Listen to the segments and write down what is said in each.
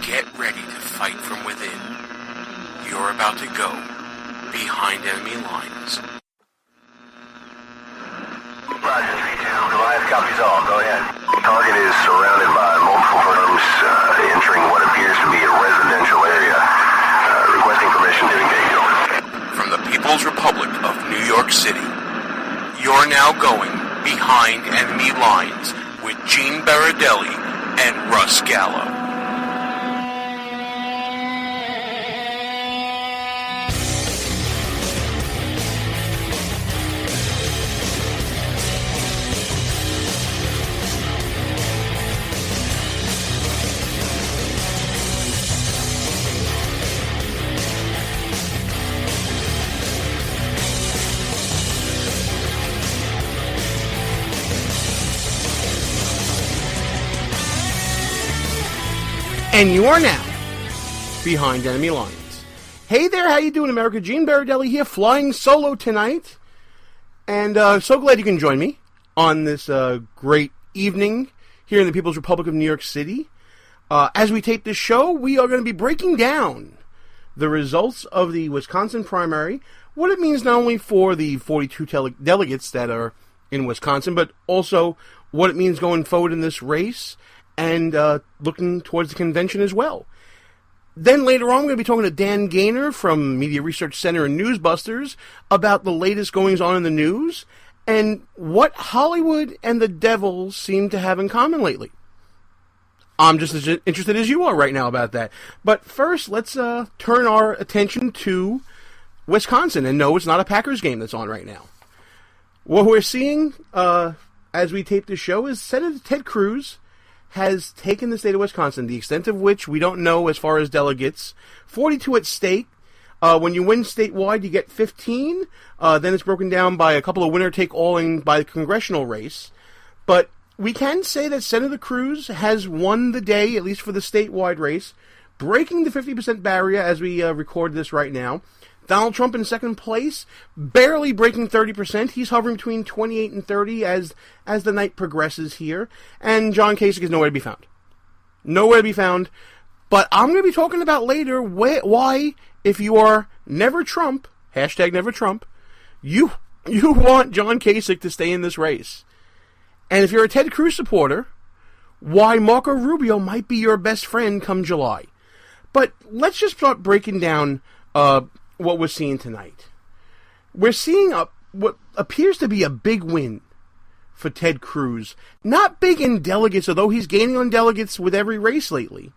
Get ready to fight from within. You're about to go behind enemy lines. Roger, 3-2. Goliath copies all. Go ahead. Target is surrounded by multiple firms entering what appears to be a residential area. Requesting permission to engage. Over. From the People's Republic of New York City, you're now going behind enemy lines with Gene Baradelli and Russ Gallo. And you are now behind enemy lines. Hey there, how you doing, America? Gene Baradelli here, flying solo tonight. And so glad you can join me on this great evening here in the People's Republic of New York City. As we tape this show, we are going to be breaking down the results of the Wisconsin primary, what it means not only for the 42 delegates that are in Wisconsin, but also what it means going forward in this race, and looking towards the convention as well. Then later on, we're going to be talking to Dan Gaynor from Media Research Center and Newsbusters about the latest goings-on in the news and what Hollywood and the devil seem to have in common lately. I'm just as interested as you are right now about that. But first, let's turn our attention to Wisconsin. And no, it's not a Packers game that's on right now. What we're seeing as we tape this show is Senator Ted Cruz has taken the state of Wisconsin, the extent of which we don't know as far as delegates. 42 at stake. When you win statewide, you get 15. Then it's broken down by a couple of winner-take-all by the congressional race. But we can say that Senator Cruz has won the day, at least for the statewide race, breaking the 50% barrier as we record this right now. Donald Trump in second place, barely breaking 30%. He's hovering between 28 and 30 as the night progresses here. And John Kasich is nowhere to be found. Nowhere to be found. But I'm going to be talking about later why, if you are never Trump, hashtag never Trump, you want John Kasich to stay in this race. And if you're a Ted Cruz supporter, why Marco Rubio might be your best friend come July. But let's just start breaking down what we're seeing tonight. We're seeing what appears to be a big win for Ted Cruz. Not big in delegates, although he's gaining on delegates with every race lately.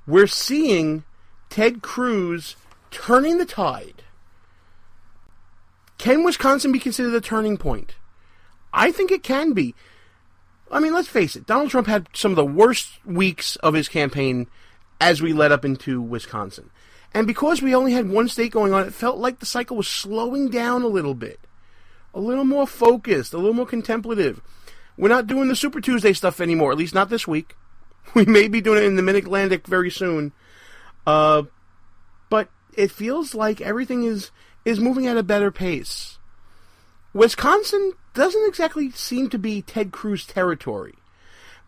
We're seeing Ted Cruz turning the tide. Can Wisconsin be considered a turning point? I think it can be. I mean, let's face it. Donald Trump had some of the worst weeks of his campaign as we led up into Wisconsin. And because we only had one state going on, it felt like the cycle was slowing down a little bit. A little more focused, a little more contemplative. We're not doing the Super Tuesday stuff anymore, at least not this week. We may be doing it in the Mid-Atlantic very soon. But it feels like everything is moving at a better pace. Wisconsin doesn't exactly seem to be Ted Cruz territory.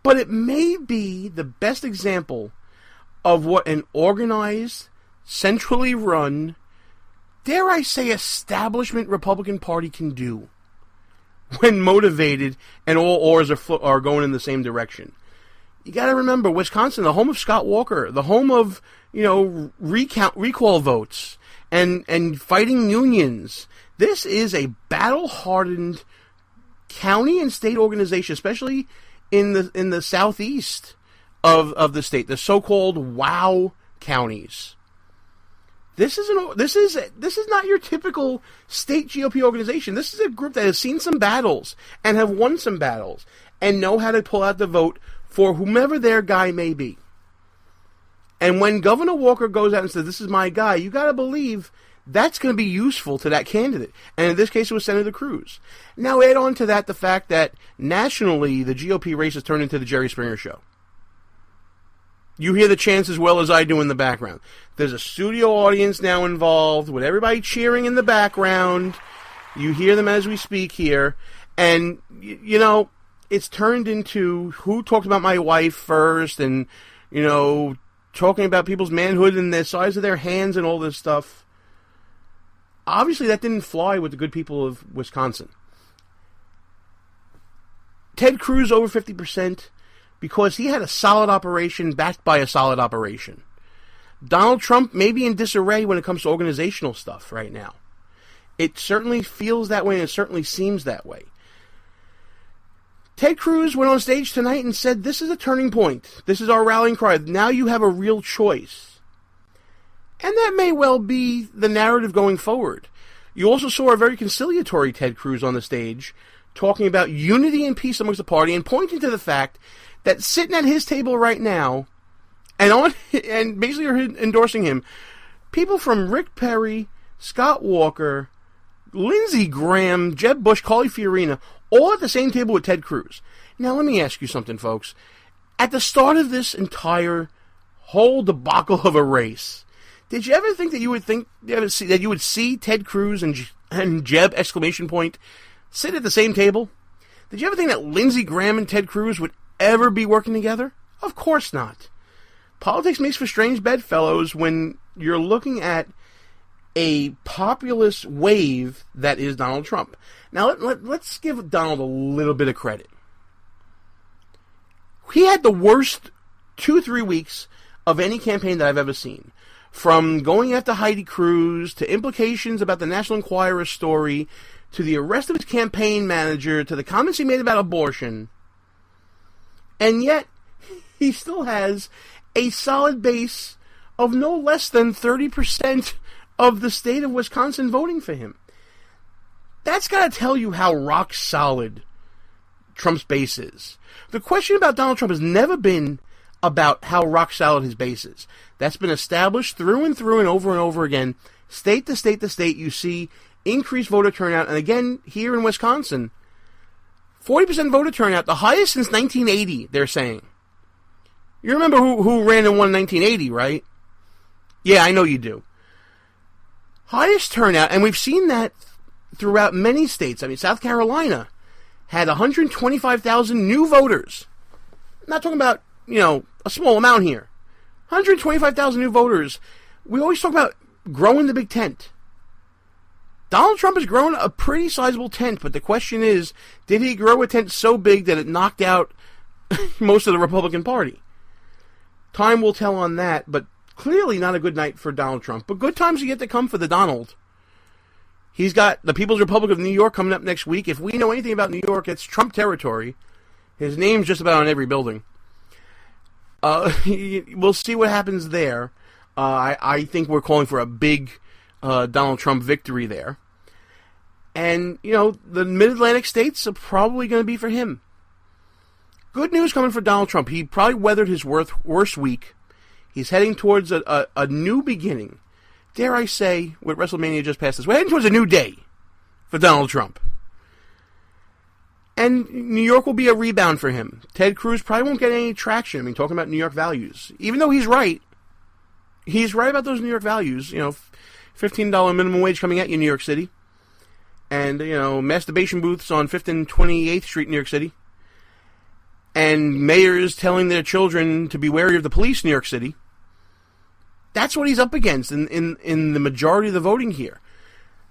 But it may be the best example of what an organized, centrally run, dare I say, establishment Republican Party can do when motivated and all oars are going in the same direction. You got to remember, Wisconsin, the home of Scott Walker, the home of recall votes and fighting unions. This is a battle-hardened county and state organization, especially in the southeast of the state, the so-called WOW counties. This is not your typical state GOP organization. This is a group that has seen some battles and have won some battles and know how to pull out the vote for whomever their guy may be. And when Governor Walker goes out and says, "This is my guy," you got to believe that's going to be useful to that candidate. And in this case, it was Senator Cruz. Now add on to that the fact that nationally, the GOP race has turned into the Jerry Springer show. You hear the chants as well as I do in the background. There's a studio audience now involved with everybody cheering in the background. You hear them as we speak here. And, it's turned into who talked about my wife first and, talking about people's manhood and the size of their hands and all this stuff. Obviously, that didn't fly with the good people of Wisconsin. Ted Cruz over 50% because he had a solid operation backed by a solid operation. Donald Trump may be in disarray when it comes to organizational stuff right now. It certainly feels that way, and it certainly seems that way. Ted Cruz went on stage tonight and said, this is a turning point. This is our rallying cry. Now you have a real choice. And that may well be the narrative going forward. You also saw a very conciliatory Ted Cruz on the stage talking about unity and peace amongst the party and pointing to the fact that sitting at his table right now and basically are endorsing him, people from Rick Perry, Scott Walker, Lindsey Graham, Jeb Bush, Carly Fiorina, all at the same table with Ted Cruz. Now, let me ask you something, folks. At the start of this entire whole debacle of a race, did you ever think that you would see Ted Cruz and Jeb exclamation point sit at the same table? Did you ever think that Lindsey Graham and Ted Cruz would ever be working together? Of course not. Politics makes for strange bedfellows when you're looking at a populist wave that is Donald Trump. Now, let's give Donald a little bit of credit. He had the worst 2-3 weeks of any campaign that I've ever seen. From going after Heidi Cruz, to implications about the National Enquirer story, to the arrest of his campaign manager, to the comments he made about abortion. And yet, he still has a solid base of no less than 30% of the state of Wisconsin voting for him. That's got to tell you how rock solid Trump's base is. The question about Donald Trump has never been about how rock solid his base is. That's been established through and over again. State to state to state, you see increased voter turnout. And again, here in Wisconsin, 40% voter turnout, the highest since 1980, they're saying. You remember who ran and won in 1980, right? Yeah, I know you do. Highest turnout, and we've seen that throughout many states. I mean, South Carolina had 125,000 new voters. I'm not talking about, a small amount here. 125,000 new voters. We always talk about growing the big tent. Donald Trump has grown a pretty sizable tent, but the question is, did he grow a tent so big that it knocked out most of the Republican Party? Time will tell on that, but clearly not a good night for Donald Trump. But good times are yet to come for the Donald. He's got the People's Republic of New York coming up next week. If we know anything about New York, it's Trump territory. His name's just about on every building. We'll see what happens there. I think we're calling for a big Donald Trump victory there. And, the mid-Atlantic states are probably going to be for him. Good news coming for Donald Trump. He probably weathered his worst week. He's heading towards a new beginning. Dare I say, with WrestleMania just passed us, we're heading towards a new day for Donald Trump. And New York will be a rebound for him. Ted Cruz probably won't get any traction. I mean, talking about New York values. Even though he's right about those New York values. $15 minimum wage coming at you in New York City. And, masturbation booths on 5th and 28th Street, New York City. And mayors telling their children to be wary of the police in New York City. That's what he's up against in the majority of the voting here.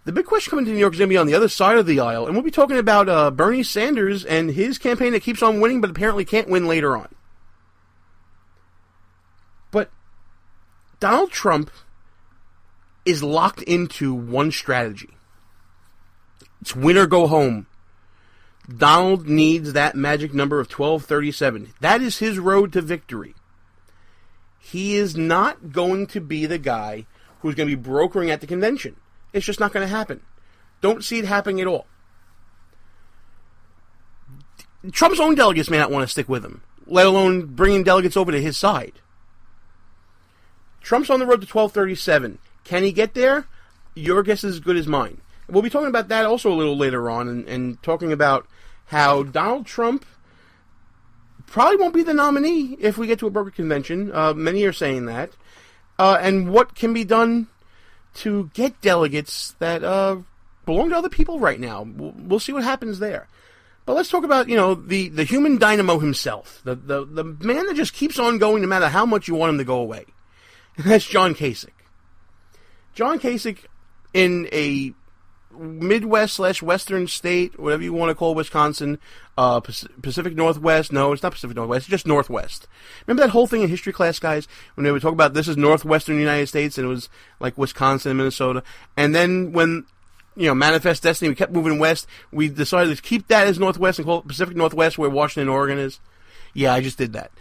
The big question coming to New York is going to be on the other side of the aisle, and we'll be talking about Bernie Sanders and his campaign that keeps on winning but apparently can't win later on. But Donald Trump is locked into one strategy. It's win or go home. Donald needs that magic number of 1237. That is his road to victory. He is not going to be the guy who's going to be brokering at the convention. It's just not going to happen. Don't see it happening at all. Trump's own delegates may not want to stick with him, let alone bringing delegates over to his side. Trump's on the road to 1237. Can he get there? Your guess is as good as mine. We'll be talking about that also a little later on and talking about how Donald Trump probably won't be the nominee if we get to a broker convention. Many are saying that. And what can be done to get delegates that belong to other people right now. We'll see what happens there. But let's talk about, the human dynamo himself. The man that just keeps on going no matter how much you want him to go away. and that's John Kasich. John Kasich, in a Midwest/Western state, whatever you want to call Wisconsin, Pacific Northwest. No, it's not Pacific Northwest, it's just Northwest. Remember that whole thing in history class, guys, when they would talk about this is Northwestern United States, and it was like Wisconsin and Minnesota. And then when, Manifest Destiny, we kept moving west, we decided to keep that as Northwest and call it Pacific Northwest, where Washington and Oregon is. Yeah, I just did that.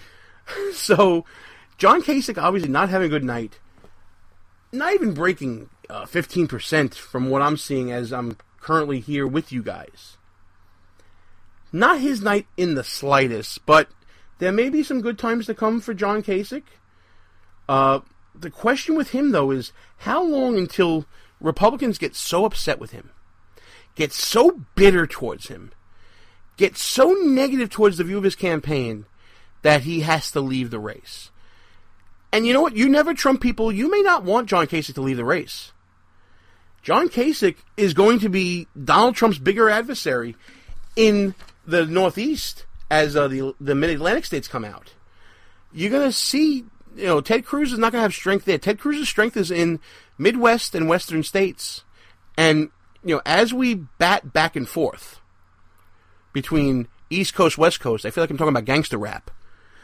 So, John Kasich obviously not having a good night. Not even breaking 15% from what I'm seeing as I'm currently here with you guys. Not his night in the slightest, but there may be some good times to come for John Kasich. The question with him, though, is how long until Republicans get so upset with him, get so bitter towards him, get so negative towards the view of his campaign that he has to leave the race. And you know what? You never Trump people, you may not want John Kasich to leave the race. John Kasich is going to be Donald Trump's bigger adversary in the Northeast as the Mid-Atlantic states come out. You're going to see, Ted Cruz is not going to have strength there. Ted Cruz's strength is in Midwest and Western states. And, as we bat back and forth between East Coast, West Coast, I feel like I'm talking about gangster rap.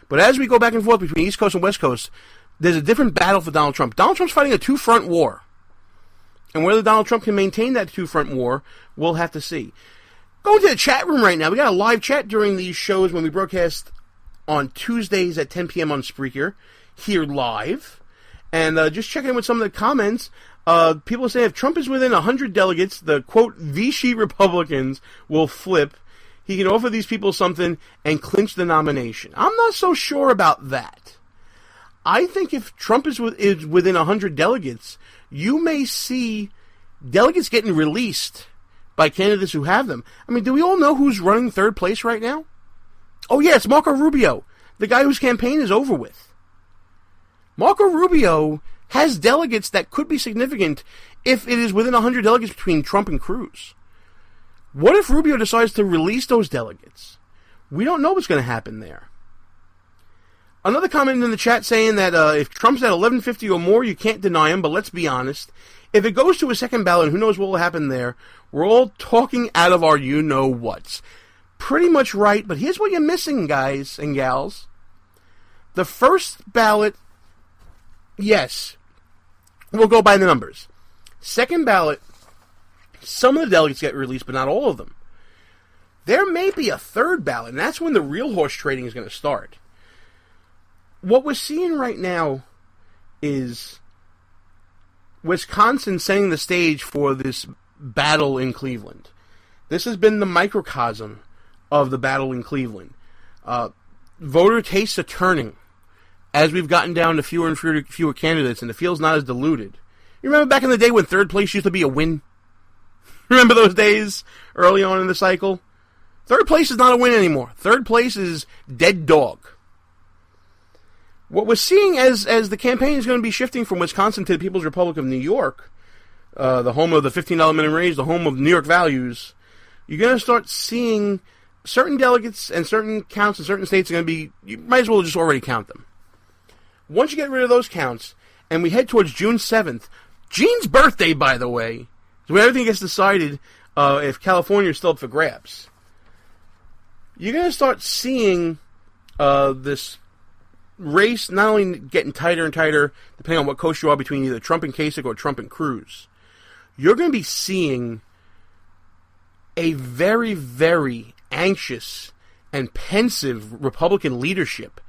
But as we go back and forth between East Coast and West Coast, there's a different battle for Donald Trump. Donald Trump's fighting a two-front war. And whether Donald Trump can maintain that two-front war, we'll have to see. Go into the chat room right now. We got a live chat during these shows when we broadcast on Tuesdays at 10 p.m. on Spreaker, here live. And just checking in with some of the comments. People say if Trump is within 100 delegates, the, quote, Vichy Republicans will flip. He can offer these people something and clinch the nomination. I'm not so sure about that. I think if Trump is within 100 delegates, you may see delegates getting released by candidates who have them. I mean, do we all know who's running third place right now? Oh, yeah, it's Marco Rubio, the guy whose campaign is over with. Marco Rubio has delegates that could be significant if it is within 100 delegates between Trump and Cruz. What if Rubio decides to release those delegates? We don't know what's going to happen there. Another comment in the chat saying that if Trump's at 1150 or more, you can't deny him, but let's be honest. If it goes to a second ballot, who knows what will happen there, we're all talking out of our you-know-whats. Pretty much right, but here's what you're missing, guys and gals. The first ballot, yes, we'll go by the numbers. Second ballot, some of the delegates get released, but not all of them. There may be a third ballot, and that's when the real horse trading is going to start. What we're seeing right now is Wisconsin setting the stage for this battle in Cleveland. This has been the microcosm of the battle in Cleveland. Voter tastes are turning as we've gotten down to fewer and fewer candidates, and the field's not as diluted. You remember back in the day when third place used to be a win? Remember those days early on in the cycle? Third place is not a win anymore. Third place is dead dog. What we're seeing as the campaign is going to be shifting from Wisconsin to the People's Republic of New York, the home of the $15 minimum wage, the home of New York values, you're going to start seeing certain delegates and certain counts in certain states are going to be, you might as well just already count them. Once you get rid of those counts, and we head towards June 7th, Gene's birthday, by the way, is when everything gets decided if California is still up for grabs. You're going to start seeing this race not only getting tighter and tighter, depending on what coast you are, between either Trump and Kasich or Trump and Cruz. You're going to be seeing a very, very anxious and pensive Republican leadership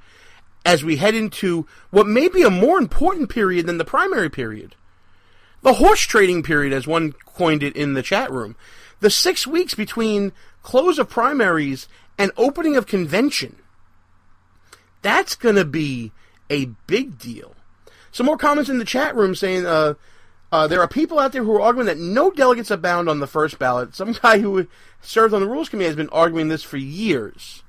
as we head into what may be a more important period than the primary period. The horse trading period, as one coined it in the chat room. The 6 weeks between close of primaries and opening of convention. That's going to be a big deal. Some more comments in the chat room saying there are people out there who are arguing that no delegates are bound on the first ballot. Some guy who served on the Rules Committee has been arguing this for years.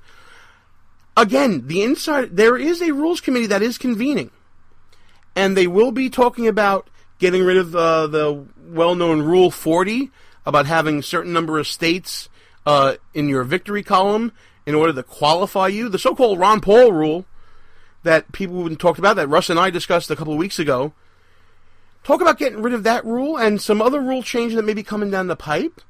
Again, there is a Rules Committee that is convening. And they will be talking about getting rid of the well-known Rule 40, about having a certain number of states in your victory column in order to qualify you. The so-called Ron Paul rule that people talked about, that Russ and I discussed a couple of weeks ago. Talk about getting rid of that rule and some other rule changes that may be coming down the pipe.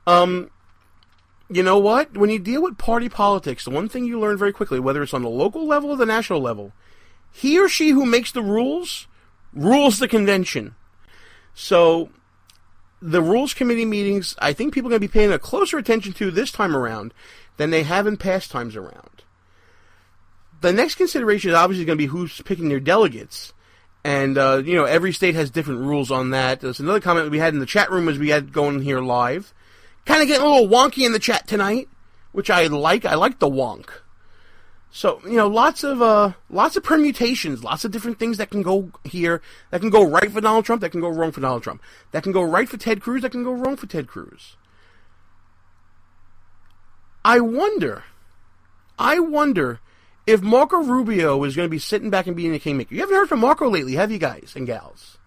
You know what? When you deal with party politics, the one thing you learn very quickly, whether it's on the local level or the national level, he or she who makes the rules the convention. So the Rules Committee meetings, I think people are going to be paying a closer attention to this time around than they have in past times around. The next consideration is obviously going to be who's picking their delegates. And, every state has different rules on that. There's another comment we had in the chat room as we had going here live. Kind of getting a little wonky in the chat tonight, which I like. I like the wonk. So, lots of permutations, lots of different things that can go here, that can go right for Donald Trump, that can go wrong for Donald Trump. That can go right for Ted Cruz, that can go wrong for Ted Cruz. I wonder if Marco Rubio is going to be sitting back and being a kingmaker. You haven't heard from Marco lately, have you guys and gals?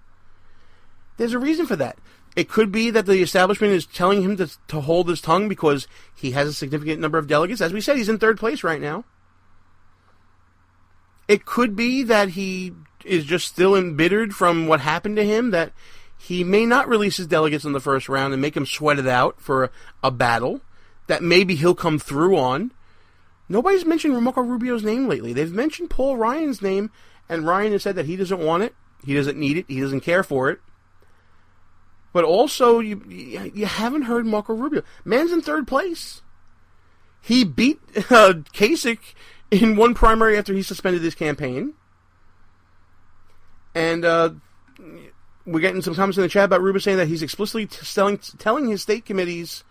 There's a reason for that. It could be that the establishment is telling him to hold his tongue because he has a significant number of delegates. As we said, he's in third place right now. It could be that he is just still embittered from what happened to him, that he may not release his delegates in the first round and make him sweat it out for a battle that maybe he'll come through on. Nobody's mentioned Marco Rubio's name lately. They've mentioned Paul Ryan's name, and Ryan has said that he doesn't want it, he doesn't need it, he doesn't care for it. But also, you haven't heard Marco Rubio. Man's in third place. He beat Kasich in one primary after he suspended his campaign. And we're getting some comments in the chat about Rubio saying that he's explicitly telling his state committees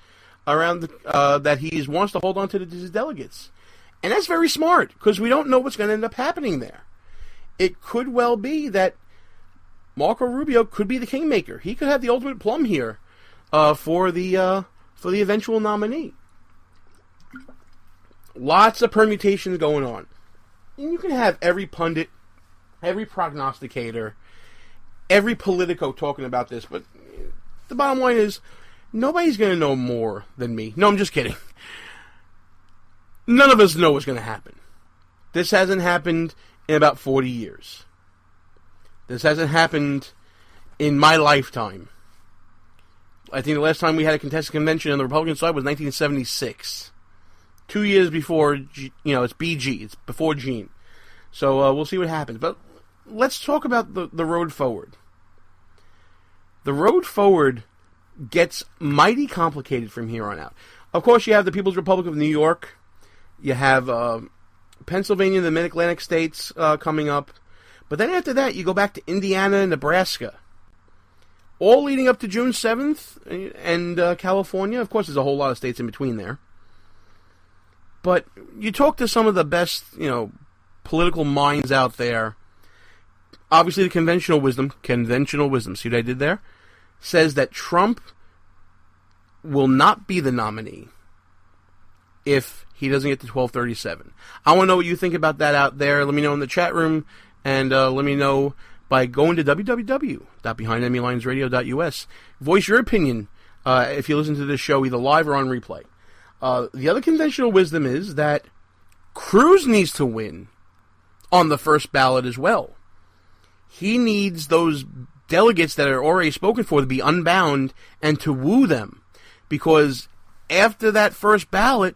around that he wants to hold on to his delegates. And that's very smart, because we don't know what's going to end up happening there. It could well be that Marco Rubio could be the kingmaker. He could have the ultimate plum here for the eventual nominee. Lots of permutations going on. And you can have every pundit, every prognosticator, every politico talking about this, but the bottom line is, nobody's going to know more than me. No, I'm just kidding. None of us know what's going to happen. This hasn't happened in about 40 years. This hasn't happened in my lifetime. I think the last time we had a contested convention on the Republican side was 1976. 2 years before, it's BG. It's before Gene. So we'll see what happens. But let's talk about the road forward. The road forward gets mighty complicated from here on out. Of course, you have the People's Republic of New York. You have Pennsylvania and the Mid-Atlantic states coming up. But then after that, you go back to Indiana and Nebraska. All leading up to June 7th, and California. Of course, there's a whole lot of states in between there. But you talk to some of the best, political minds out there. Obviously, the conventional wisdom, see what I did there? Says that Trump will not be the nominee if he doesn't get to 1237. I want to know what you think about that out there. Let me know in the chat room, and let me know by going to www.behindenemylinesradio.us. Voice your opinion if you listen to this show either live or on replay. The other conventional wisdom is that Cruz needs to win on the first ballot as well. He needs those delegates that are already spoken for to be unbound and to woo them. Because after that first ballot,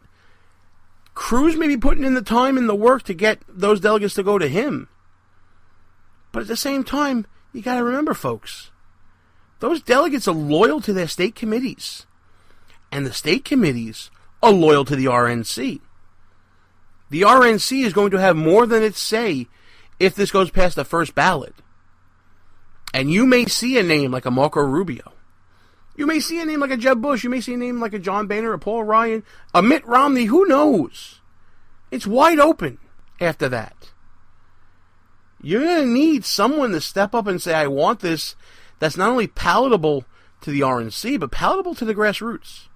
Cruz may be putting in the time and the work to get those delegates to go to him. But at the same time, you got to remember, folks, those delegates are loyal to their state committees. And the state committees are loyal to the RNC. The RNC is going to have more than its say if this goes past the first ballot. And you may see a name like a Marco Rubio. You may see a name like a Jeb Bush. You may see a name like a John Boehner, a Paul Ryan, a Mitt Romney. Who knows? It's wide open after that. You're going to need someone to step up and say, I want this, that's not only palatable to the RNC, but palatable to the grassroots.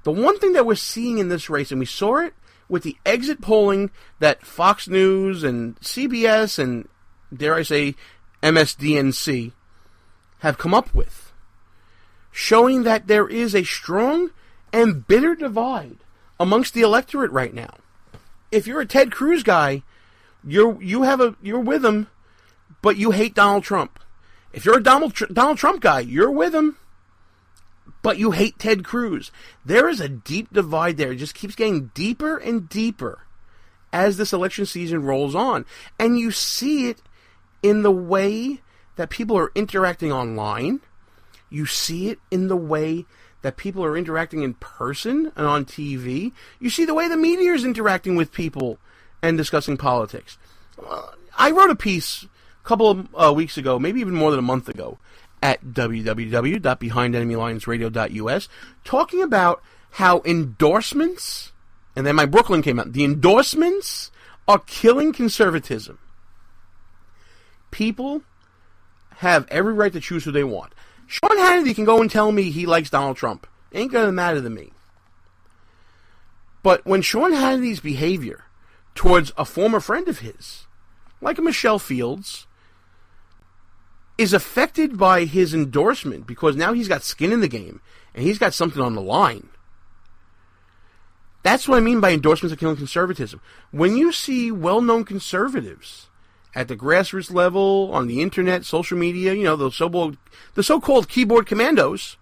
The one thing that we're seeing in this race, and we saw it with the exit polling that Fox News and CBS and, dare I say, MSDNC have come up with, showing that there is a strong and bitter divide amongst the electorate right now. If you're a Ted Cruz guy, You're with him, but you hate Donald Trump. If you're a Donald Trump guy, you're with him, but you hate Ted Cruz. There is a deep divide there. It just keeps getting deeper and deeper as this election season rolls on. And you see it in the way that people are interacting online. You see it in the way that people are interacting in person and on TV. You see the way the media is interacting with people and discussing politics. I wrote a piece a couple of weeks ago, maybe even more than a month ago, at www.behindenemylinesradio.us, talking about how endorsements, and then my Brooklyn came out, the endorsements are killing conservatism. People have every right to choose who they want. Sean Hannity can go and tell me he likes Donald Trump. Ain't gonna matter to me. But when Sean Hannity's behavior towards a former friend of his, like a Michelle Fields, is affected by his endorsement because now he's got skin in the game and he's got something on the line. That's what I mean by endorsements of killing conservatism. When you see well-known conservatives at the grassroots level, on the internet, social media, the so-called keyboard commandos,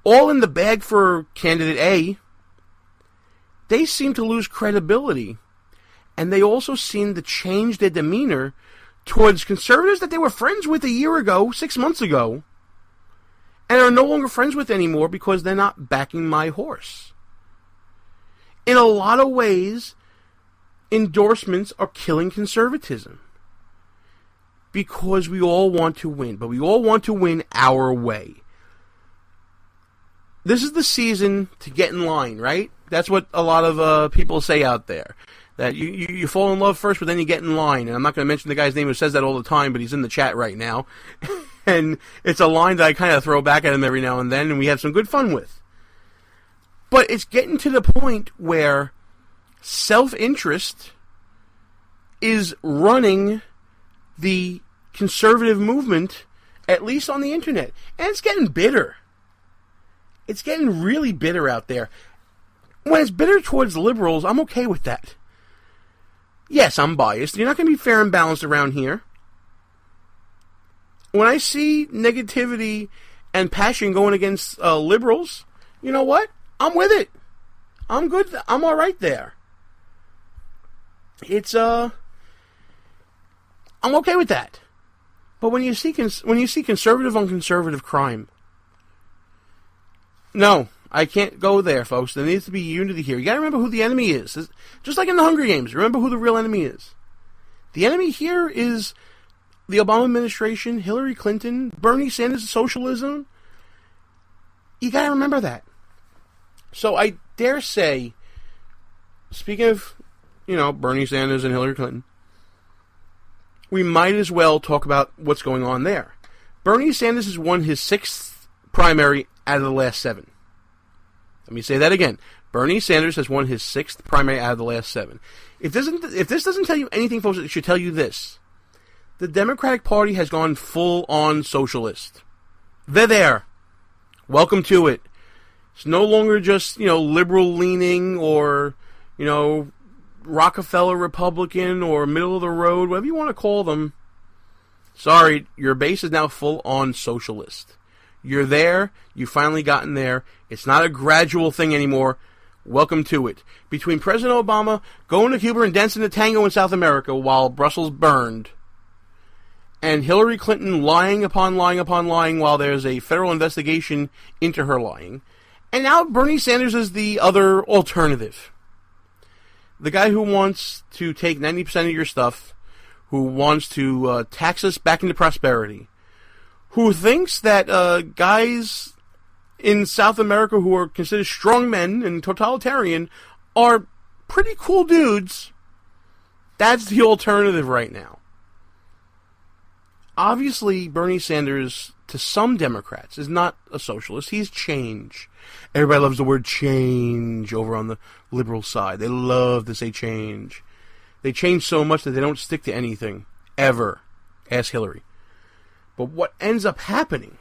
all in the bag for candidate A, they seem to lose credibility. And they also seem to change their demeanor towards conservatives that they were friends with a year ago, 6 months ago, and are no longer friends with anymore because they're not backing my horse. In a lot of ways, endorsements are killing conservatism. Because we all want to win, but we all want to win our way. This is the season to get in line, right? That's what a lot of people say out there. That you fall in love first, but then you get in line. And I'm not going to mention the guy's name who says that all the time, but he's in the chat right now. And it's a line that I kind of throw back at him every now and then, and we have some good fun with. But it's getting to the point where self-interest is running the conservative movement, at least on the internet. And it's getting bitter. It's getting really bitter out there. When it's bitter towards liberals, I'm okay with that. Yes, I'm biased. You're not going to be fair and balanced around here. When I see negativity and passion going against liberals, you know what? I'm with it. I'm good. I'm all right there. I'm okay with that. But when you see conservative on conservative crime, no, I can't go there, folks. There needs to be unity here. You got to remember who the enemy is. Just like in the Hunger Games, remember who the real enemy is. The enemy here is the Obama administration, Hillary Clinton, Bernie Sanders' socialism. You got to remember that. So I dare say, speaking of, Bernie Sanders and Hillary Clinton, we might as well talk about what's going on there. Bernie Sanders has won his 6th primary out of the last 7. Let me say that again. Bernie Sanders has won his 6th primary out of the last 7. If this doesn't tell you anything, folks, it should tell you this. The Democratic Party has gone full-on socialist. They're there. Welcome to it. It's no longer just, liberal-leaning or, Rockefeller Republican or middle-of-the-road, whatever you want to call them. Sorry, your base is now full-on socialist. You're there. You've finally gotten there. It's not a gradual thing anymore. Welcome to it. Between President Obama going to Cuba and dancing the tango in South America while Brussels burned, and Hillary Clinton lying upon lying upon lying while there's a federal investigation into her lying, and now Bernie Sanders is the other alternative. The guy who wants to take 90% of your stuff, who wants to tax us back into prosperity, who thinks that guys in South America who are considered strong men and totalitarian are pretty cool dudes. That's the alternative right now. Obviously, Bernie Sanders, to some Democrats, is not a socialist. He's change. Everybody loves the word change over on the liberal side. They love to say change. They change so much that they don't stick to anything, ever. Ask Hillary. But what ends up happening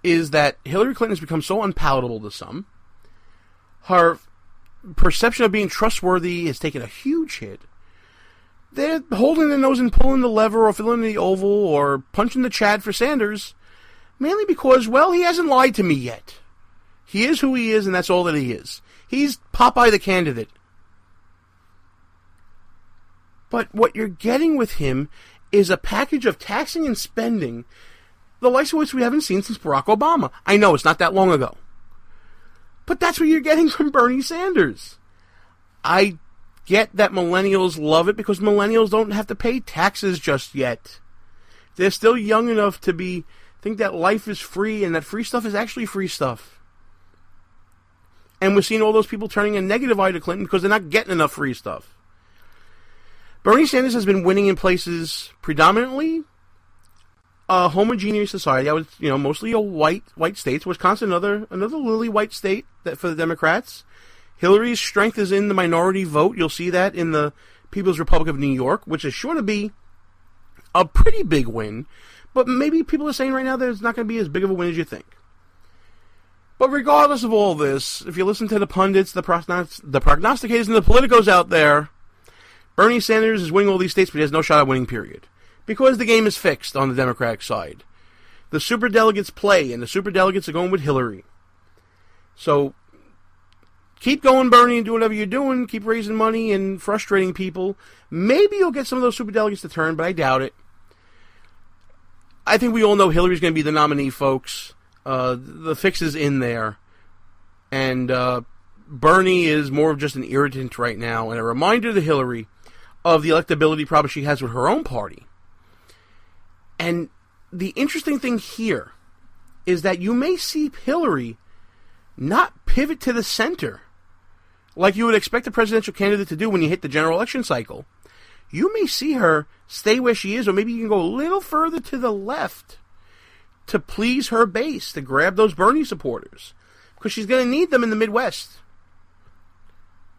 is that Hillary Clinton has become so unpalatable to some. Her perception of being trustworthy has taken a huge hit. they're holding their nose and pulling the lever or filling the oval or punching the Chad for Sanders, mainly because, well, he hasn't lied to me yet. He is who he is, and that's all that he is. He's Popeye the candidate. But what you're getting with him is a package of taxing and spending, the likes of which we haven't seen since Barack Obama. I know, it's not that long ago. But that's what you're getting from Bernie Sanders. I get that millennials love it because millennials don't have to pay taxes just yet. They're still young enough to think that life is free and that free stuff is actually free stuff. And we're seeing all those people turning a negative eye to Clinton because they're not getting enough free stuff. Bernie Sanders has been winning in places predominantly a homogeneous society. I was, mostly a white states. Wisconsin, another lily white state that for the Democrats. Hillary's strength is in the minority vote. You'll see that in the People's Republic of New York, which is sure to be a pretty big win. But maybe people are saying right now that it's not going to be as big of a win as you think. But regardless of all this, if you listen to the pundits, the prognosticators, and the politicos out there, Bernie Sanders is winning all these states, but he has no shot at winning, period. Because the game is fixed on the Democratic side. The superdelegates play, and the superdelegates are going with Hillary. So, keep going, Bernie, and do whatever you're doing. Keep raising money and frustrating people. Maybe you'll get some of those superdelegates to turn, but I doubt it. I think we all know Hillary's going to be the nominee, folks. The fix is in there. And Bernie is more of just an irritant right now, and a reminder to Hillary of the electability problem she has with her own party. And the interesting thing here is that you may see Hillary not pivot to the center like you would expect a presidential candidate to do when you hit the general election cycle. You may see her stay where she is, or maybe you can go a little further to the left to please her base, to grab those Bernie supporters, because she's going to need them in the Midwest.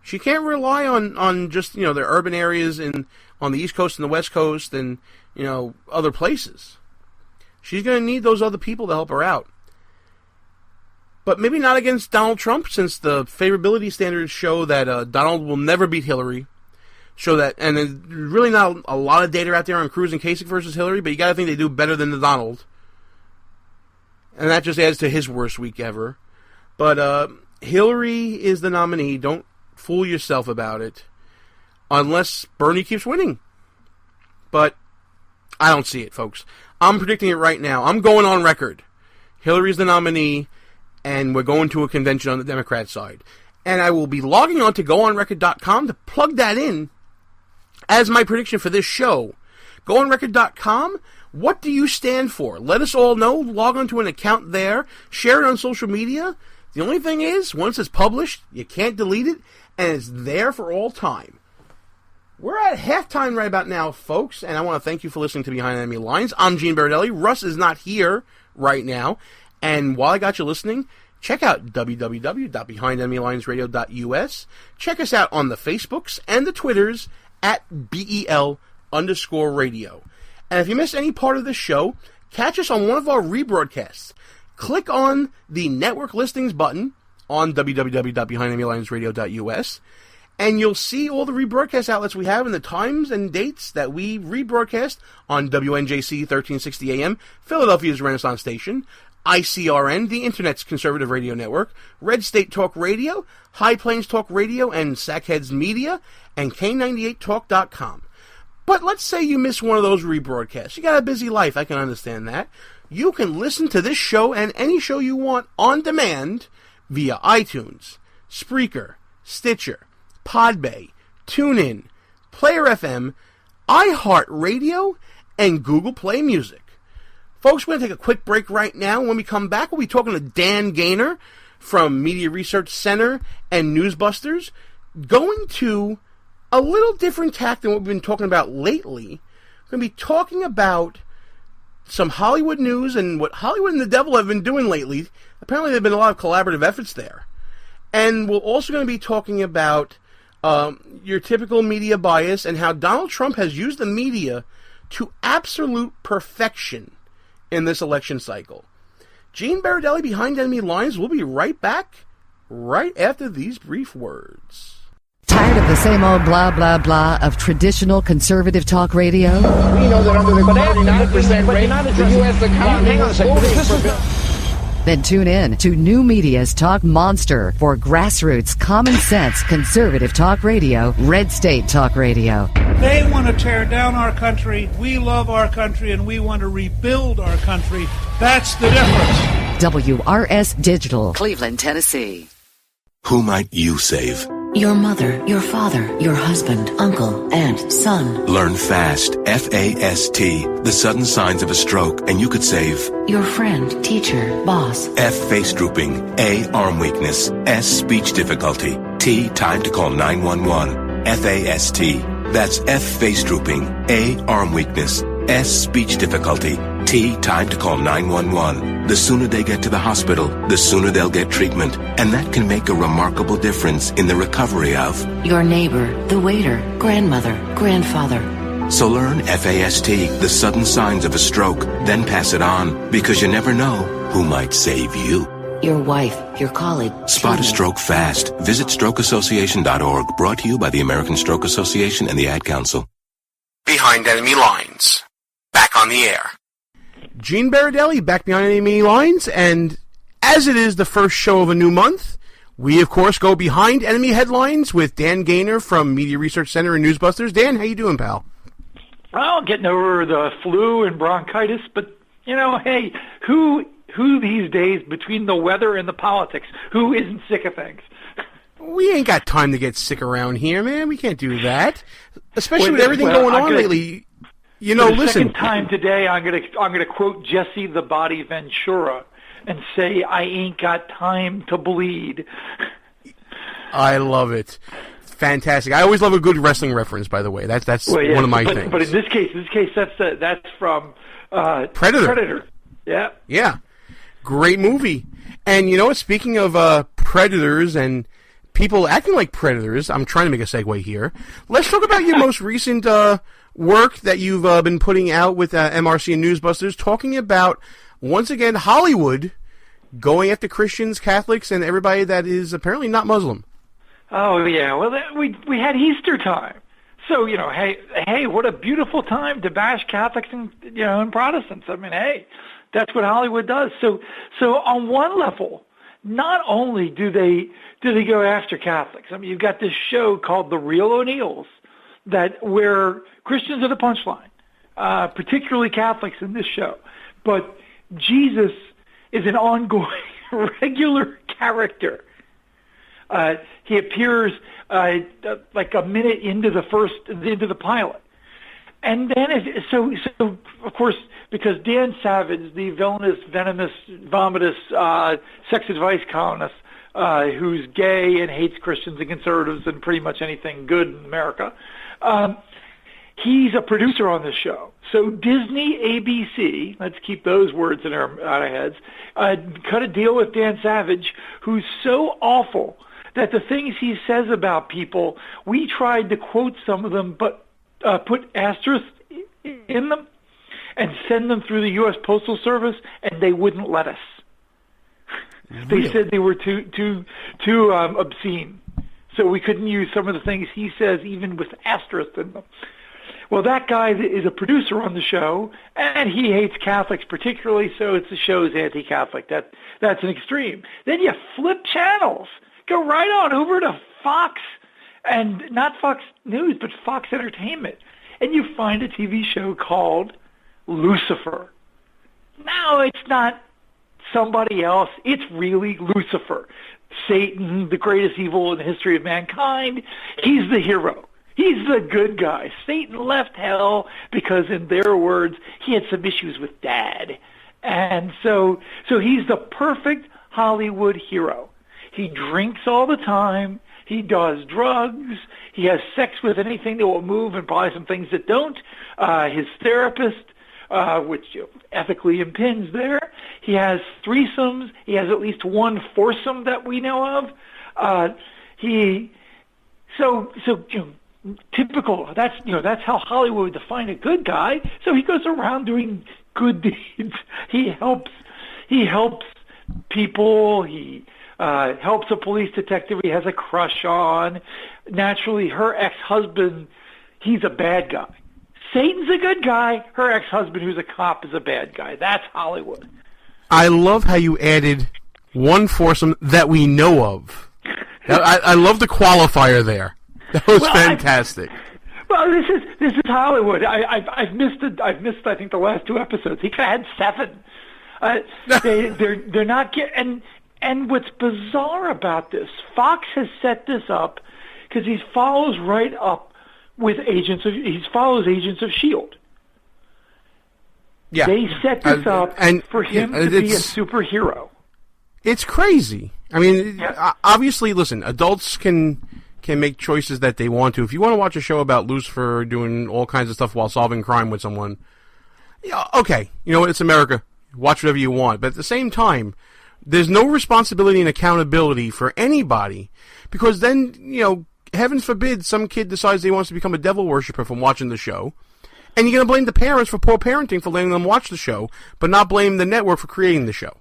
She can't rely on just, the urban areas on the East Coast and the West Coast and, other places. She's going to need those other people to help her out. But maybe not against Donald Trump, since the favorability standards show that Donald will never beat Hillary. Show that, and there's really not a lot of data out there on Cruz and Kasich versus Hillary, but you got to think they do better than the Donald. And that just adds to his worst week ever. But Hillary is the nominee. Don't fool yourself about it, unless Bernie keeps winning. But I don't see it, folks. I'm predicting it right now. I'm going on record. Hillary's the nominee, and we're going to a convention on the Democrat side. And I will be logging on to goonrecord.com to plug that in as my prediction for this show. Goonrecord.com, what do you stand for? Let us all know. Log on to an account there. Share it on social media. The only thing is, once it's published, you can't delete it, and it's there for all time. We're at halftime right about now, folks, and I want to thank you for listening to Behind Enemy Lines. I'm Gene Berardelli. Russ is not here right now, and while I got you listening, check out www.behindenemylinesradio.us. Check us out on the Facebooks and the Twitters at BEL_radio. And if you missed any part of this show, catch us on one of our rebroadcasts. Click on the network listings button on www.behindenemylinesradio.us, and you'll see all the rebroadcast outlets we have and the times and dates that we rebroadcast on WNJC 1360 AM, Philadelphia's Renaissance Station, ICRN, the Internet's conservative radio network, Red State Talk Radio, High Plains Talk Radio, and Sackheads Media, and K98Talk.com. But let's say you miss one of those rebroadcasts. You got a busy life, I can understand that. You can listen to this show and any show you want on demand via iTunes, Spreaker, Stitcher, Podbay, TuneIn, Player FM, iHeartRadio, and Google Play Music. Folks, we're going to take a quick break right now. When we come back, we'll be talking to Dan Gaynor from Media Research Center and Newsbusters, going to a little different tack than what we've been talking about lately. We're going to be talking about some Hollywood news and what Hollywood and the Devil have been doing lately. Apparently there have been a lot of collaborative efforts there. And we're also going to be talking about your typical media bias and how Donald Trump has used the media to absolute perfection in this election cycle. Gene Berardelli, Behind Enemy Lines. We'll be right back right after these brief words. Tired of the same old blah, blah, blah of traditional conservative talk radio? We know that under the 39% rate, the U.S. economy is moving. Then tune in to New Media's Talk Monster for grassroots, common sense, conservative talk radio, Red State Talk Radio. They want to tear down our country. We love our country, and we want to rebuild our country. That's the difference. WRS Digital, Cleveland, Tennessee. Who might you save? Your mother, your father, your husband, uncle, aunt, son. Learn FAST, F-A-S-T, the sudden signs of a stroke, and you could save your friend, teacher, boss. F, face drooping. A, arm weakness. S, speech difficulty. T, time to call 911. F-A-S-T. That's F, face drooping. A, arm weakness. S, speech difficulty. T, time to call 911. The sooner they get to the hospital, the sooner they'll get treatment. And that can make a remarkable difference in the recovery of your neighbor, the waiter, grandmother, grandfather. So learn FAST, the sudden signs of a stroke, then pass it on, because you never know who might save you. Your wife, your colleague. Spot a stroke fast. Visit strokeassociation.org. Brought to you by the American Stroke Association and the Ad Council. Behind Enemy Lines. Back on the air. Gene Baradelli back behind Enemy Lines, and as it is the first show of a new month, we of course go behind enemy headlines with Dan Gaynor from Media Research Center and Newsbusters. Dan, how you doing, pal? Well, getting over the flu and bronchitis, but hey, who these days, between the weather and the politics, who isn't sick of things? We ain't got time to get sick around here, man. We can't do that, especially with everything going on lately. Listen. Second time today, I'm gonna quote Jesse the Body Ventura and say, "I ain't got time to bleed." I love it. Fantastic. I always love a good wrestling reference. By the way, that's one of my things. But in this case, that's from Predator. Predator. Yeah. Yeah. Great movie. And speaking of predators and people acting like predators, I'm trying to make a segue here. Let's talk about your most recent work that you've been putting out with MRC and Newsbusters, talking about, once again, Hollywood going after Christians, Catholics, and everybody that is apparently not Muslim. Oh, yeah. Well, we had Easter time. So, hey, what a beautiful time to bash Catholics and Protestants. I mean, hey, that's what Hollywood does. So on one level, not only do they go after Catholics. I mean, you've got this show called The Real O'Neills, where Christians are the punchline, particularly Catholics in this show. But Jesus is an ongoing, regular character. He appears like a minute into the pilot. And then, so of course, because Dan Savage, the villainous, venomous, vomitous sex advice columnist, who's gay and hates Christians and conservatives and pretty much anything good in America, he's a producer on this show. So Disney, ABC, let's keep those words in our heads, cut a deal with Dan Savage, who's so awful that the things he says about people, we tried to quote some of them, but put asterisks in them and send them through the U.S. Postal Service, and they wouldn't let us. Really? They said they were too obscene, so we couldn't use some of the things he says, even with asterisks in them. Well, that guy is a producer on the show, and he hates Catholics particularly, so the show's anti-Catholic. That's an extreme. Then you flip channels. Go right on over to Fox, and not Fox News, but Fox Entertainment, and you find a TV show called Lucifer. Now, it's not somebody else. It's really Lucifer. Satan, the greatest evil in the history of mankind. He's the hero. He's the good guy. Satan left hell because, in their words, he had some issues with Dad. And so he's the perfect Hollywood hero. He drinks all the time. He does drugs. He has sex with anything that will move and probably some things that don't. His therapist, which ethically impinges there. He has threesomes. He has at least one foursome that we know of. Typical. That's how Hollywood would define a good guy. So he goes around doing good deeds. He helps people. He helps a police detective he has a crush on. Naturally, her ex-husband, he's a bad guy. Satan's a good guy. Her ex-husband, who's a cop, is a bad guy. That's Hollywood. I love how you added one foursome that we know of. I love the qualifier there. That was fantastic. Well, this is Hollywood. I've missed I think the last 2 episodes. He could have had 7. They're not getting. And what's bizarre about this, Fox has set this up because he follows right up with Agents of S.H.I.E.L.D. Yeah, they set this up for him to be a superhero. It's crazy. I mean, obviously, listen, adults can make choices that they want to. If you want to watch a show about Lucifer doing all kinds of stuff while solving crime with someone, yeah, okay, you know what, it's America. Watch whatever you want. But at the same time, there's no responsibility and accountability for anybody, because then, you know, heavens forbid some kid decides he wants to become a devil worshiper from watching the show, and you're going to blame the parents for poor parenting for letting them watch the show, but not blame the network for creating the show.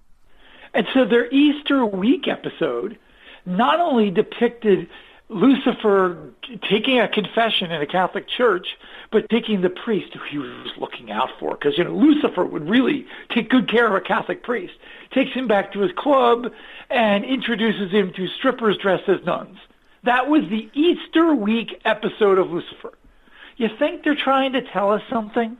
And so their Easter week episode not only depicted Lucifer taking a confession in a Catholic church, but taking the priest who he was looking out for. Because, you know, Lucifer would really take good care of a Catholic priest. Takes him back to his club and introduces him to strippers dressed as nuns. That was the Easter week episode of Lucifer. You think they're trying to tell us something?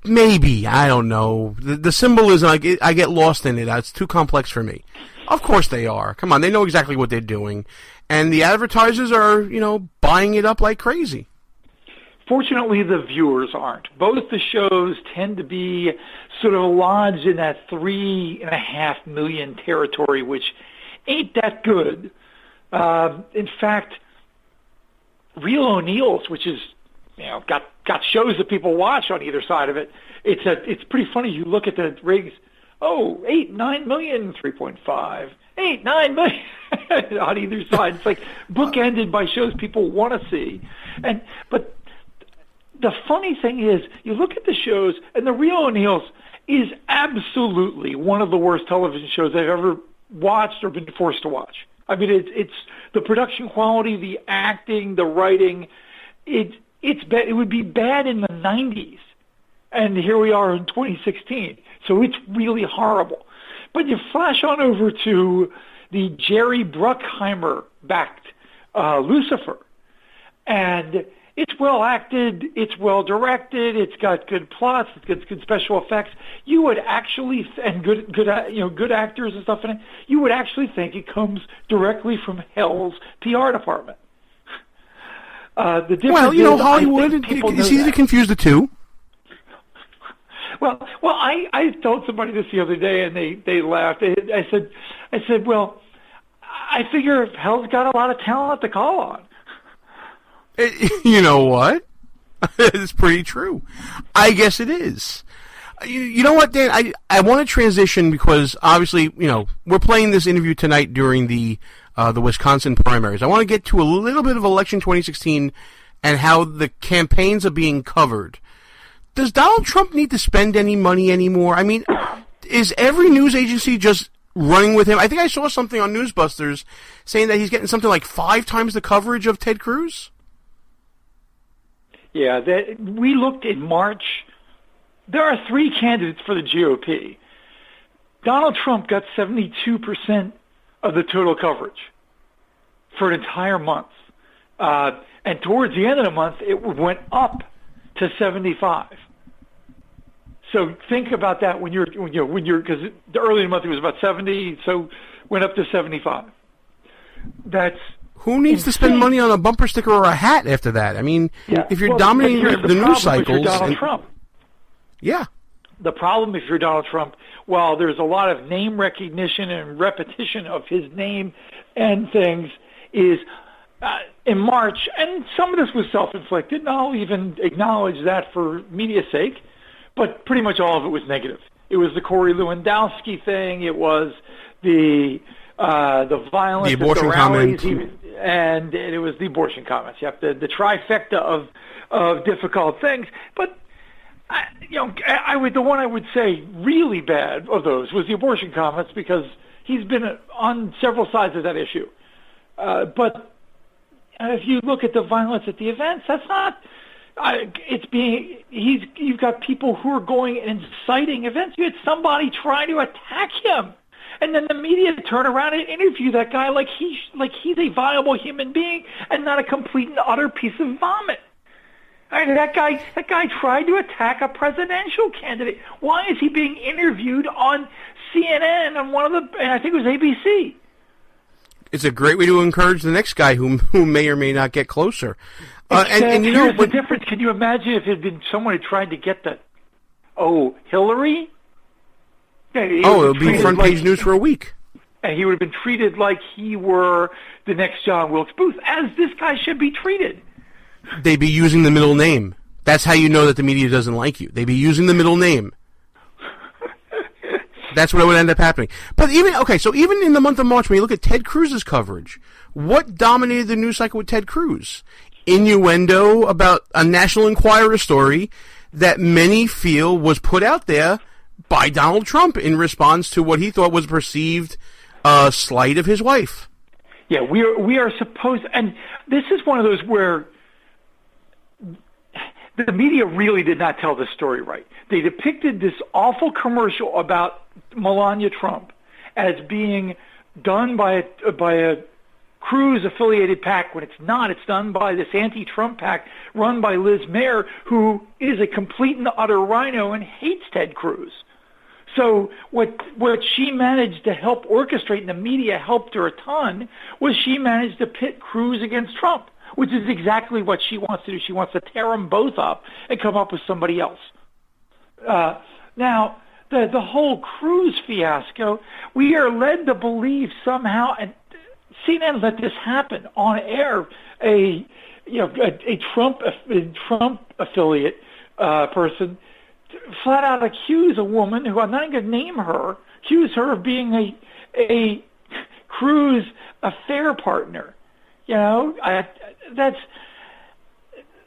Maybe. I don't know. The symbolism, I get lost in it. It's too complex for me. Of course they are. Come on, they know exactly what they're doing. And the advertisers are, you know, buying it up like crazy. Fortunately, the viewers aren't. Both the shows tend to be sort of lodged in that 3.5 million territory, which ain't that good. In fact, Real O'Neill's, which is, you know, got shows that people watch on either side of it. It's pretty funny. You look at the ratings. 8-9 million, 3.5, 8-9 million on either side. It's like bookended by shows people want to see. But the funny thing is, you look at the shows, and The Real O'Neill's is absolutely one of the worst television shows I've ever watched or been forced to watch. I mean, it's the production quality, the acting, the writing. It's bad. It would be bad in the 90s, and here we are in 2016. So it's really horrible. But you flash on over to the Jerry Bruckheimer-backed Lucifer, and it's well acted, it's well directed, it's got good plots, it's got good special effects. You would actually, and good actors and stuff in it. You would actually think it comes directly from hell's PR department. Well, you know, Hollywood, it's easy to confuse the two. Well, I told somebody this the other day, and they laughed. I said, well, I figure hell's got a lot of talent to call on. You know what? It's pretty true. I guess it is. You know what, Dan? I want to transition because obviously, you know, we're playing this interview tonight during the Wisconsin primaries. I want to get to a little bit of election 2016 and how the campaigns are being covered. Does Donald Trump need to spend any money anymore? I mean, is every news agency just running with him? I think I saw something on Newsbusters saying that he's getting something like 5 times the coverage of Ted Cruz. Yeah, we looked in March. There are 3 candidates for the GOP. Donald Trump got 72% of the total coverage for an entire month. And towards the end of the month, it went up to 75. So think about that when you're because the early in the month it was about 70, so went up to 75. That's who needs to spend money on a bumper sticker or a hat after that? I mean, if you're dominating the news cycles, Donald Trump. Yeah. The problem if you're Donald Trump, well, there's a lot of name recognition and repetition of his name and things is in March, and some of this was self-inflicted, and I'll even acknowledge that for media's sake, but pretty much all of it was negative. It was the Corey Lewandowski thing. It was the violence, the abortion comments, and it was the abortion comments. Yep, the trifecta of difficult things. But the one I would say really bad of those was the abortion comments because he's been on several sides of that issue. But if you look at the violence at the events, that's not. You've got people who are going and inciting events. You had somebody trying to attack him, and then the media turn around and interview that guy like he's a viable human being and not a complete and utter piece of vomit. I mean, that guy tried to attack a presidential candidate. Why is he being interviewed on CNN and I think it was ABC? It's a great way to encourage the next guy who may or may not get closer. And you know, here's the difference. Can you imagine if it had been someone who tried to get Hillary? Yeah, it would be front page news for a week. And he would have been treated like he were the next John Wilkes Booth, as this guy should be treated. They'd be using the middle name. That's how you know that the media doesn't like you. They'd be using the middle name. That's what would end up happening. But even in the month of March, when you look at Ted Cruz's coverage, what dominated the news cycle with Ted Cruz? Innuendo about a National Enquirer story that many feel was put out there by Donald Trump in response to what he thought was perceived slight of his wife. Yeah, we are supposed, and this is one of those where the media really did not tell the story right. They depicted this awful commercial about Melania Trump as being done by a Cruz-affiliated PAC when it's not. It's done by this anti-Trump PAC run by Liz Mayer, who is a complete and utter rhino and hates Ted Cruz. So what she managed to help orchestrate, and the media helped her a ton, was she managed to pit Cruz against Trump, which is exactly what she wants to do. She wants to tear them both up and come up with somebody else. Now, the whole Cruz fiasco, we are led to believe somehow, and CNN let this happen on air. A Trump affiliate person flat out accuse a woman who I'm not going to name her, accuse her of being a Cruz affair partner. You know,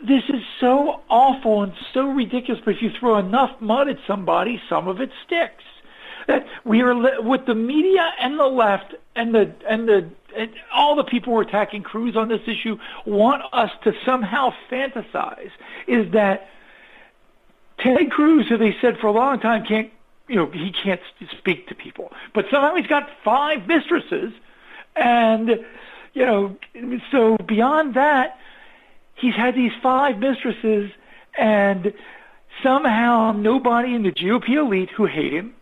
this is so awful and so ridiculous. But if you throw enough mud at somebody, some of it sticks. That we are with the media and the left and all the people who are attacking Cruz on this issue want us to somehow fantasize is that Ted Cruz, who they said for a long time he can't speak to people, but somehow he's got 5 mistresses, and so beyond that, he's had these 5 mistresses, and somehow nobody in the GOP elite who hate him,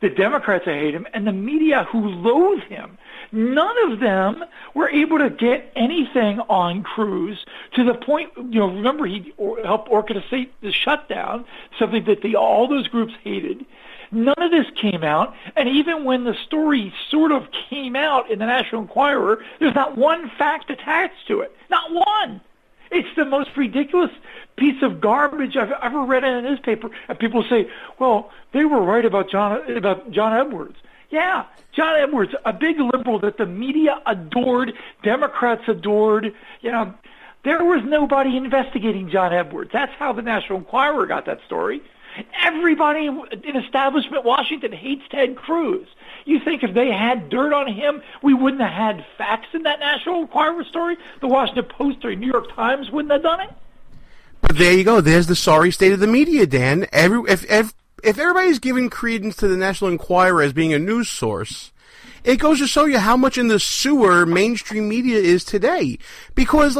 the Democrats who hate him, and the media who loathe him, none of them were able to get anything on Cruz to the point, remember he helped orchestrate the shutdown, something that all those groups hated. None of this came out, and even when the story sort of came out in the National Enquirer, there's not one fact attached to it. Not one. It's the most ridiculous piece of garbage I've ever read in a newspaper. And people say, well, they were right about John Edwards. Yeah, John Edwards, a big liberal that the media adored, Democrats adored. There was nobody investigating John Edwards. That's how the National Enquirer got that story. Everybody in establishment Washington hates Ted Cruz. You think if they had dirt on him, we wouldn't have had facts in that National Enquirer story? The Washington Post or New York Times wouldn't have done it? But there you go. There's the sorry state of the media, Dan. If everybody's giving credence to the National Enquirer as being a news source, it goes to show you how much in the sewer mainstream media is today. Because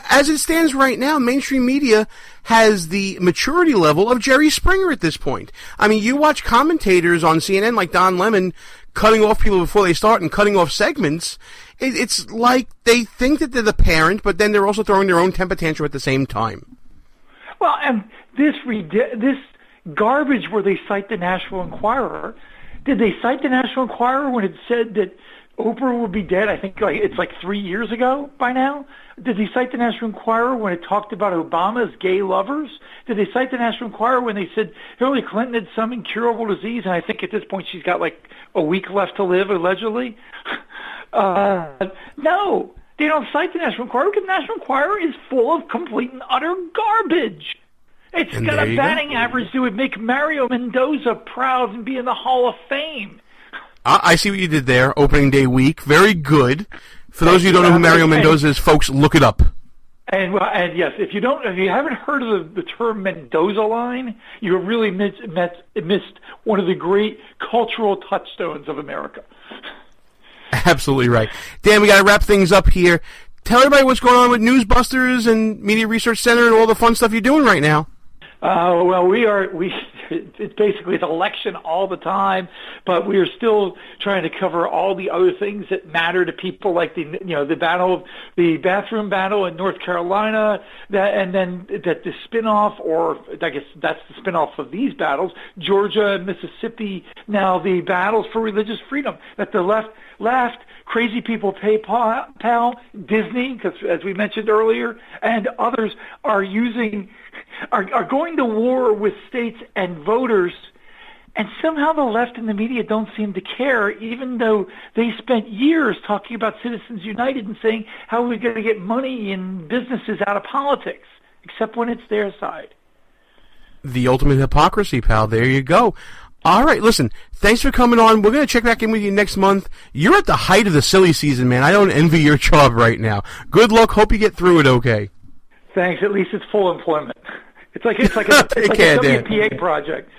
as it stands right now, mainstream media has the maturity level of Jerry Springer at this point. I mean, you watch commentators on CNN like Don Lemon cutting off people before they start and cutting off segments. It's like they think that they're the parent, but then they're also throwing their own temper tantrum at the same time. Well, and this garbage where they cite the National Enquirer, did they cite the National Enquirer when it said that Oprah would be dead? I think it's like 3 years ago by now. Did they cite the National Enquirer when it talked about Obama's gay lovers? Did they cite the National Enquirer when they said Hillary Clinton had some incurable disease, and I think at this point she's got like a week left to live, allegedly? No, they don't cite the National Enquirer because the National Enquirer is full of complete and utter garbage. It's got a batting average that would make Mario Mendoza proud and be in the Hall of Fame. I see what you did there. Opening day week. Very good. For those of you who don't know who Mario Mendoza is, folks, look it up. And yes, if you haven't heard of the term Mendoza line, you really missed one of the great cultural touchstones of America. Absolutely right. Dan, we got to wrap things up here. Tell everybody what's going on with Newsbusters and Media Research Center and all the fun stuff you're doing right now. Well, it's basically an election all the time, but we are still trying to cover all the other things that matter to people, like the bathroom battle in North Carolina, and then the spinoff, or I guess that's the spinoff of these battles, Georgia and Mississippi. Now the battles for religious freedom that the left crazy people PayPal, Disney, because as we mentioned earlier, and others are going to war with states and voters, and somehow the left and the media don't seem to care, even though they spent years talking about Citizens United and saying how we're going to get money and businesses out of politics, except when it's their side. The ultimate hypocrisy, pal. There you go. All right, listen, thanks for coming on. We're going to check back in with you next month. You're at the height of the silly season, man. I don't envy your job right now. Good luck. Hope you get through it okay. Thanks. At least it's full employment. It's like a WPA project.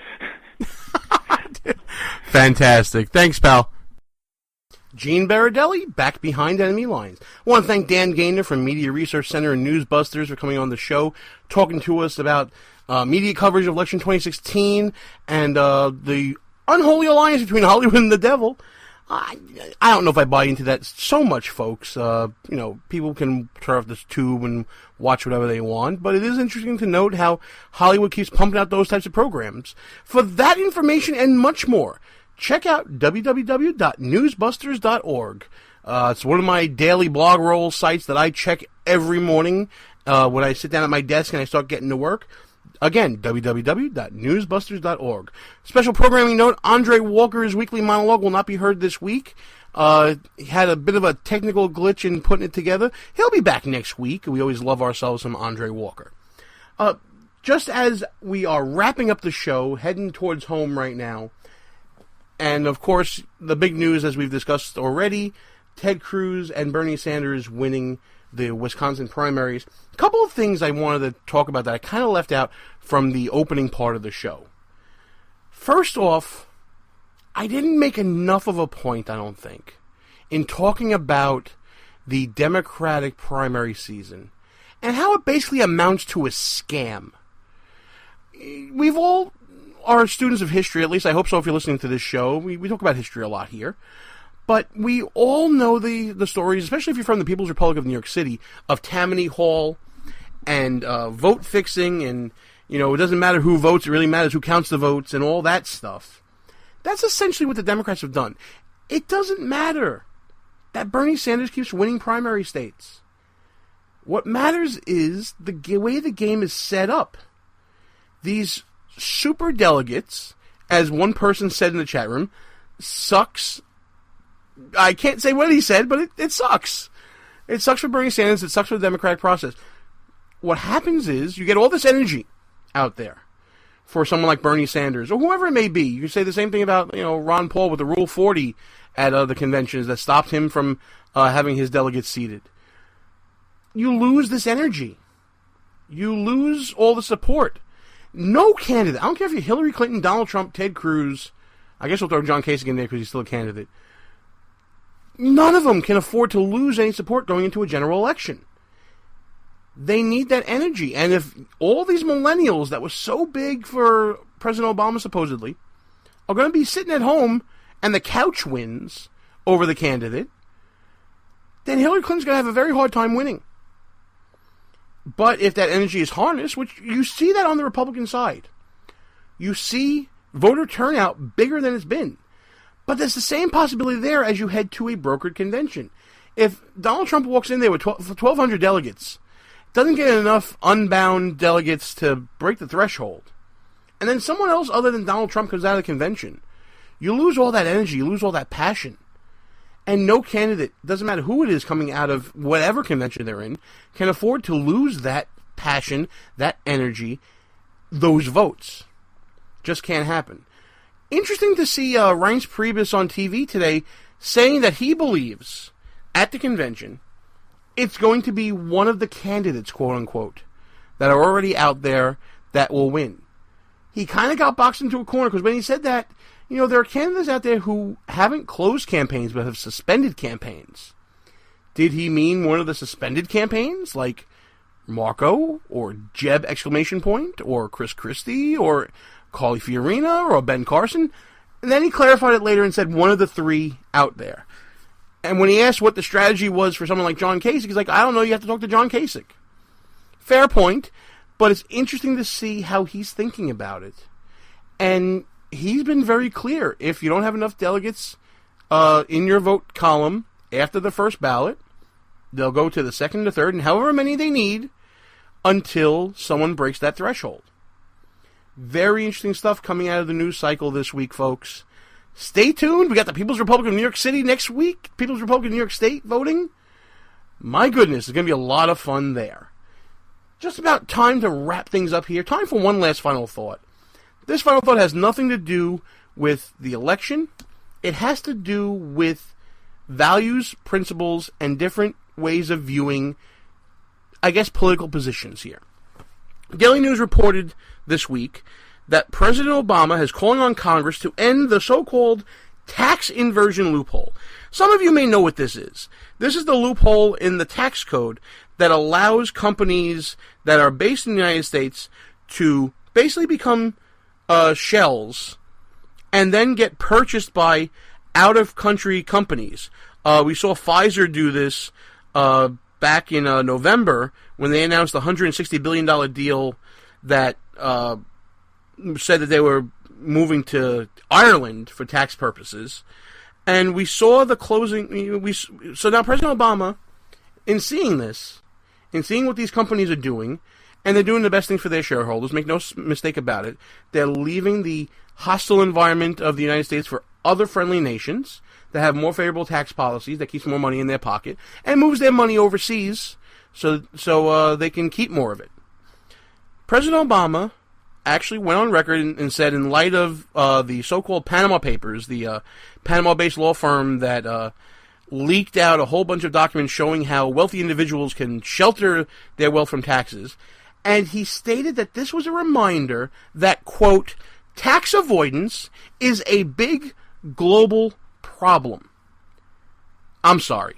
Fantastic. Thanks, pal. Gene Baradelli, back behind enemy lines. I want to thank Dan Gaynor from Media Research Center and Newsbusters for coming on the show, talking to us about media coverage of Election 2016 and the unholy alliance between Hollywood and the devil. I don't know if I buy into that so much, folks. People can turn off this tube and watch whatever they want, but it is interesting to note how Hollywood keeps pumping out those types of programs. For that information and much more, check out www.newsbusters.org. It's one of my daily blog roll sites that I check every morning when I sit down at my desk and I start getting to work. Again, www.newsbusters.org. Special programming note, Andre Walker's weekly monologue will not be heard this week. He had a bit of a technical glitch in putting it together. He'll be back next week. We always love ourselves some Andre Walker. Just as we are wrapping up the show, heading towards home right now, and of course, the big news, as we've discussed already, Ted Cruz and Bernie Sanders winning the Wisconsin primaries. A couple of things I wanted to talk about that I kind of left out from the opening part of the show. First off, I didn't make enough of a point, I don't think, in talking about the Democratic primary season and how it basically amounts to a scam. We've all are students of history, at least I hope so if you're listening to this show. We talk about history a lot here. But we all know the stories, especially if you're from the People's Republic of New York City, of Tammany Hall and vote fixing, and it doesn't matter who votes, it really matters who counts the votes and all that stuff. That's essentially what the Democrats have done. It doesn't matter that Bernie Sanders keeps winning primary states. What matters is the way the game is set up. These super delegates, as one person said in the chat room, sucks. I can't say what he said, but it sucks. It sucks for Bernie Sanders. It sucks for the Democratic process. What happens is you get all this energy out there for someone like Bernie Sanders or whoever it may be. You can say the same thing about Ron Paul with the Rule 40 at the conventions that stopped him from having his delegates seated. You lose this energy. You lose all the support. No candidate. I don't care if you're Hillary Clinton, Donald Trump, Ted Cruz. I guess we'll throw John Kasich in there because he's still a candidate. None of them can afford to lose any support going into a general election. They need that energy. And if all these millennials that were so big for President Obama, supposedly, are going to be sitting at home and the couch wins over the candidate, then Hillary Clinton's going to have a very hard time winning. But if that energy is harnessed, which you see that on the Republican side, you see voter turnout bigger than it's been. But there's the same possibility there as you head to a brokered convention. If Donald Trump walks in there with 1,200 delegates, doesn't get enough unbound delegates to break the threshold, and then someone else other than Donald Trump comes out of the convention, you lose all that energy, you lose all that passion. And no candidate, doesn't matter who it is coming out of whatever convention they're in, can afford to lose that passion, that energy, those votes. Just can't happen. Interesting to see Reince Priebus on TV today saying that he believes at the convention it's going to be one of the candidates, quote-unquote, that are already out there that will win. He kind of got boxed into a corner because when he said that, there are candidates out there who haven't closed campaigns but have suspended campaigns. Did he mean one of the suspended campaigns, like Marco or Jeb exclamation point or Chris Christie or Carly Fiorina or Ben Carson? And then he clarified it later and said one of the three out there. And when he asked what the strategy was for someone like John Kasich, he's like, I don't know, you have to talk to John Kasich. Fair point, but it's interesting to see how he's thinking about it. And he's been very clear. If you don't have enough delegates in your vote column after the first ballot, they'll go to the second, the third, and however many they need until someone breaks that threshold. Very interesting stuff coming out of the news cycle this week, folks. Stay tuned. We got the People's Republic of New York City next week. People's Republic of New York State voting. My goodness, there's going to be a lot of fun there. Just about time to wrap things up here. Time for one last final thought. This final thought has nothing to do with the election. It has to do with values, principles, and different ways of viewing, I guess, political positions here. Daily News reported this week that President Obama is calling on Congress to end the so-called tax inversion loophole. Some of you may know what this is. This is the loophole in the tax code that allows companies that are based in the United States to basically become shells and then get purchased by out-of-country companies. We saw Pfizer do this back in November when they announced the $160 billion deal that said that they were moving to Ireland for tax purposes. And we saw the closing. So now President Obama, in seeing this, in seeing what these companies are doing, and they're doing the best thing for their shareholders, make no mistake about it, they're leaving the hostile environment of the United States for other friendly nations that have more favorable tax policies, that keeps more money in their pocket, and moves their money overseas so they can keep more of it. President Obama actually went on record and said, in light of the so-called Panama Papers, the Panama-based law firm that leaked out a whole bunch of documents showing how wealthy individuals can shelter their wealth from taxes, and he stated that this was a reminder that, quote, tax avoidance is a big global problem. I'm sorry.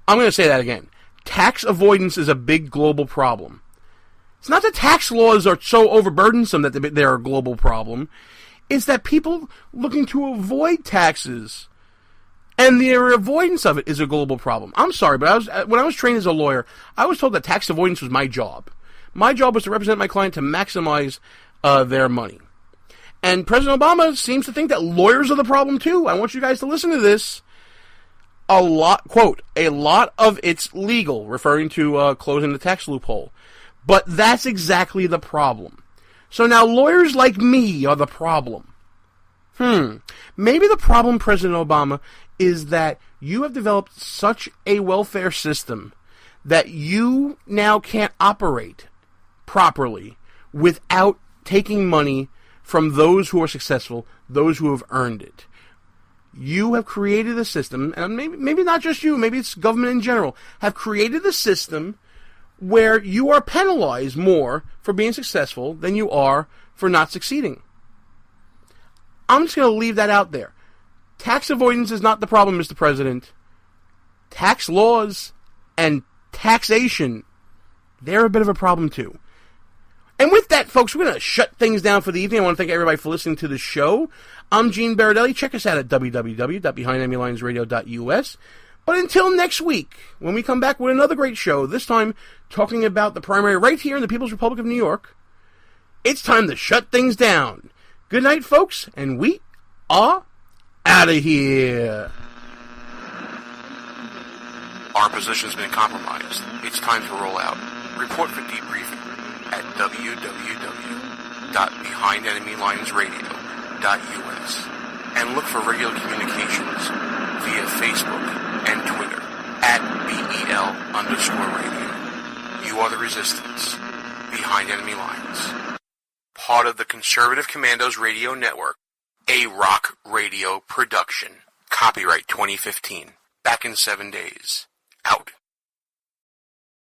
I'm going to say that again. Tax avoidance is a big global problem. It's not that tax laws are so overburdensome that they're a global problem. It's that people looking to avoid taxes and their avoidance of it is a global problem. I'm sorry, but when I was trained as a lawyer, I was told that tax avoidance was my job. My job was to represent my client to maximize their money. And President Obama seems to think that lawyers are the problem too. I want you guys to listen to this. A lot of it's legal, referring to closing the tax loophole. But that's exactly the problem. So now lawyers like me are the problem. Maybe the problem, President Obama, is that you have developed such a welfare system that you now can't operate properly without taking money from those who are successful, those who have earned it. You have created a system, and maybe not just you, maybe it's government in general, have created a system where you are penalized more for being successful than you are for not succeeding. I'm just going to leave that out there. Tax avoidance is not the problem, Mr. President. Tax laws and taxation, they're a bit of a problem too. And with that, folks, we're going to shut things down for the evening. I want to thank everybody for listening to the show. I'm Gene Baradelli. Check us out at www.BehindEnemyLinesRadio.us. But until next week, when we come back with another great show, this time talking about the primary right here in the People's Republic of New York, it's time to shut things down. Good night, folks, and we are out of here. Our position's been compromised. It's time to roll out. Report for debriefing at www.BehindEnemyLinesRadio.us and look for regular communications via Facebook and Twitter at BEL_radio. You are the resistance. Behind Enemy Lines. Part of the Conservative Commandos Radio Network. A Rock Radio production. Copyright 2015. Back in 7 days. Out.